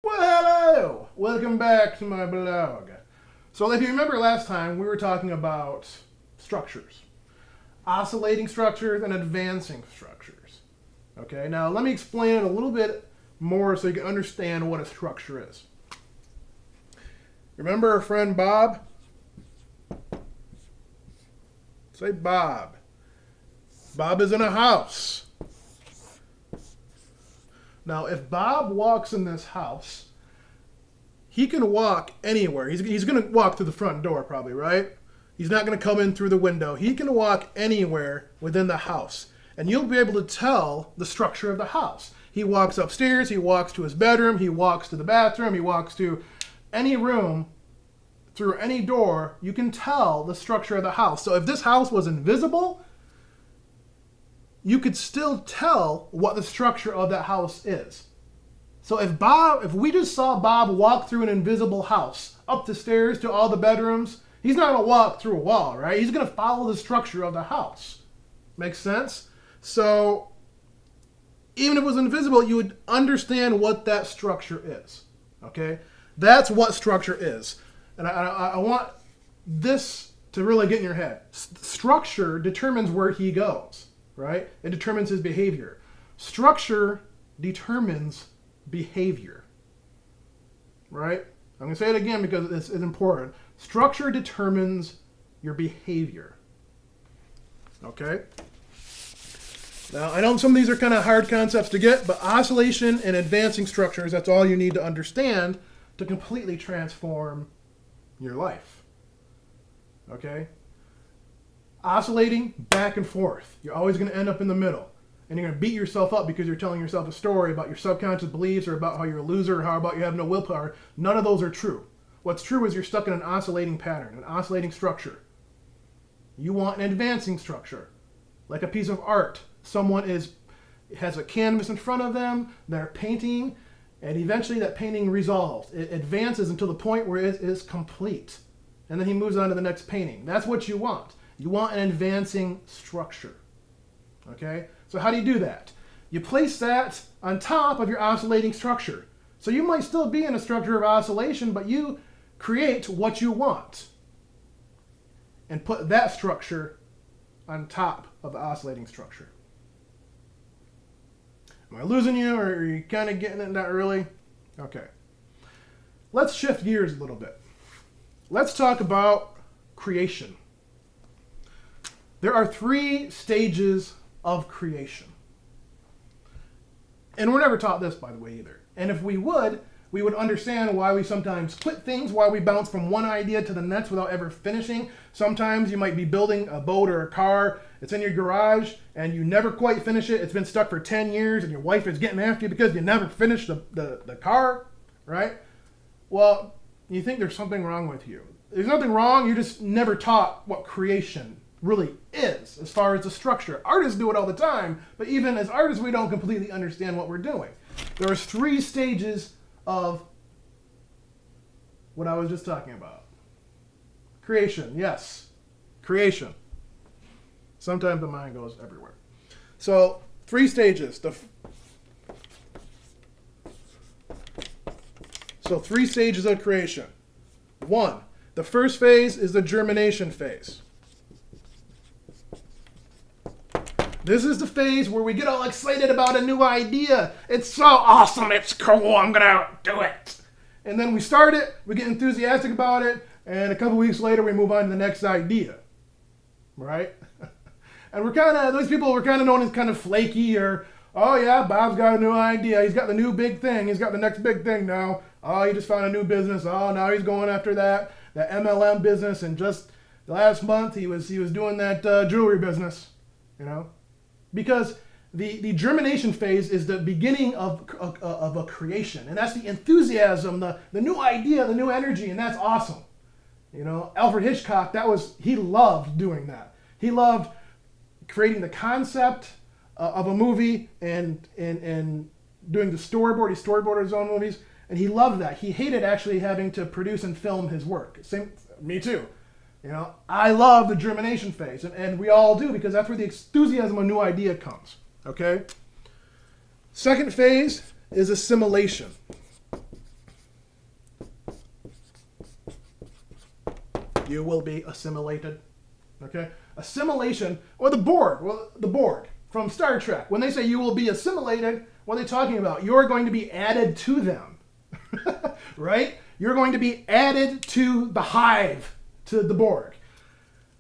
Well, hello! Welcome back to my blog. So if you remember last time, we were talking about structures. Oscillating structures and advancing structures. Okay, now let me explain it a little bit more so you can understand what a structure is. Remember our friend Bob? Say Bob. Bob is in a house. Now, if Bob walks in this house, he can walk anywhere. He's going to walk through the front door probably, right? He's not going to come in through the window. He can walk anywhere within the house. And you'll be able to tell the structure of the house. He walks upstairs, he walks to his bedroom, he walks to the bathroom, he walks to any room through any door. You can tell the structure of the house. So if this house was invisible, you could still tell what the structure of that house is. So if we just saw Bob walk through an invisible house, up the stairs to all the bedrooms, he's not going to walk through a wall, right? He's going to follow the structure of the house. Makes sense? So even if it was invisible, you would understand what that structure is. Okay? That's what structure is. And I want this to really get in your head. Structure determines where he goes. Right? It determines his behavior. Structure determines behavior. Right? I'm going to say it again because it's important. Structure determines your behavior. Okay? Now, I know some of these are kind of hard concepts to get, but oscillation and advancing structures, that's all you need to understand to completely transform your life. Okay? Oscillating back and forth. You're always going to end up in the middle. And you're going to beat yourself up because you're telling yourself a story about your subconscious beliefs or about how you're a loser or how about you have no willpower. None of those are true. What's true is you're stuck in an oscillating pattern, an oscillating structure. You want an advancing structure. Like a piece of art. Someone has a canvas in front of them, they're painting, and eventually that painting resolves. It advances until the point where it is complete. And then he moves on to the next painting. That's what you want. You want an advancing structure. Okay? So how do you do that? You place that on top of your oscillating structure. So you might still be in a structure of oscillation, but you create what you want. And put that structure on top of the oscillating structure. Am I losing you, or are you kind of getting it that early? Okay. Let's shift gears a little bit. Let's talk about creation. There are 3 stages of creation. And we're never taught this, by the way, either. And if we would understand why we sometimes quit things, why we bounce from one idea to the next without ever finishing. Sometimes you might be building a boat or a car. It's in your garage, and you never quite finish it. It's been stuck for 10 years, and your wife is getting after you because you never finished the car, right? Well, you think there's something wrong with you. There's nothing wrong. You just never taught what creation really is as far as the structure. Artists do it all the time, but even as artists, we don't completely understand what we're doing. There are 3 stages of what I was just talking about. Creation, yes. Creation. Sometimes the mind goes everywhere. So, 3 stages. 3 stages of creation. 1, the first phase is the germination phase. This is the phase where we get all excited about a new idea. It's so awesome, it's cool, I'm gonna do it. And then we start it, we get enthusiastic about it, and a couple weeks later we move on to the next idea. Right? And those people were kind of known as kind of flaky, or, oh yeah, Bob's got a new idea, he's got the new big thing, he's got the next big thing now. Oh, he just found a new business, oh, now he's going after that MLM business, and just last month he was doing that jewelry business, you know? Because the germination phase is the beginning of a creation. And that's the enthusiasm, the new idea, the new energy, and that's awesome. You know, Alfred Hitchcock, he loved doing that. He loved creating the concept of a movie and doing the storyboard. He storyboarded his own movies, and he loved that. He hated actually having to produce and film his work. Me too. You know, I love the germination phase, and we all do, because that's where the enthusiasm of a new idea comes. Okay? Second phase is assimilation. You will be assimilated. Okay? Assimilation, or the Borg. Well, the Borg from Star Trek. When they say you will be assimilated, what are they talking about? You're going to be added to them. Right? You're going to be added to the hive, to the Borg.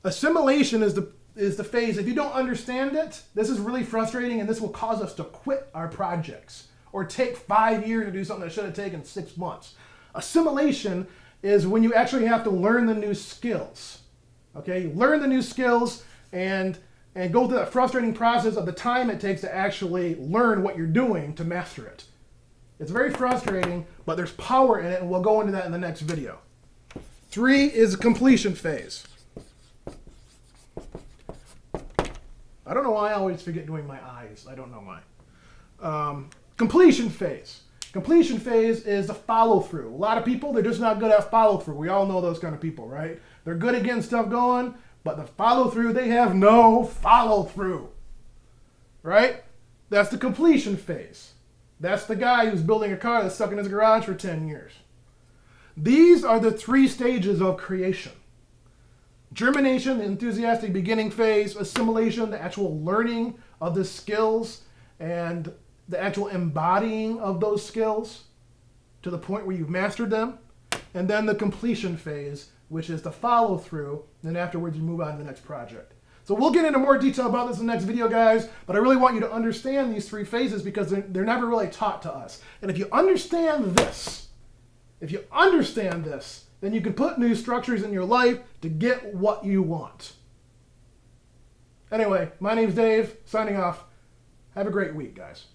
Assimilation is the phase. If you don't understand it, this is really frustrating, and this will cause us to quit our projects or take 5 years to do something that should have taken 6 months. Assimilation is when you actually have to learn the new skills. Okay, you learn the new skills and go through that frustrating process of the time it takes to actually learn what you're doing to master it. It's very frustrating, but there's power in it, and we'll go into that in the next video. 3 is a completion phase. I don't know why I always forget doing my eyes. I don't know why. Completion phase. Completion phase is the follow-through. A lot of people, they're just not good at follow-through. We all know those kind of people, right? They're good at getting stuff going, but the follow-through, they have no follow-through. Right? That's the completion phase. That's the guy who's building a car that's stuck in his garage for 10 years. These are the 3 stages of creation. Germination, the enthusiastic beginning phase. Assimilation, the actual learning of the skills and the actual embodying of those skills to the point where you've mastered them. And then the completion phase, which is the follow through. Then afterwards you move on to the next project. So we'll get into more detail about this in the next video, guys. But I really want you to understand these 3 phases because they're never really taught to us. And if you understand this, then you can put new structures in your life to get what you want. Anyway, my name's Dave, signing off. Have a great week, guys.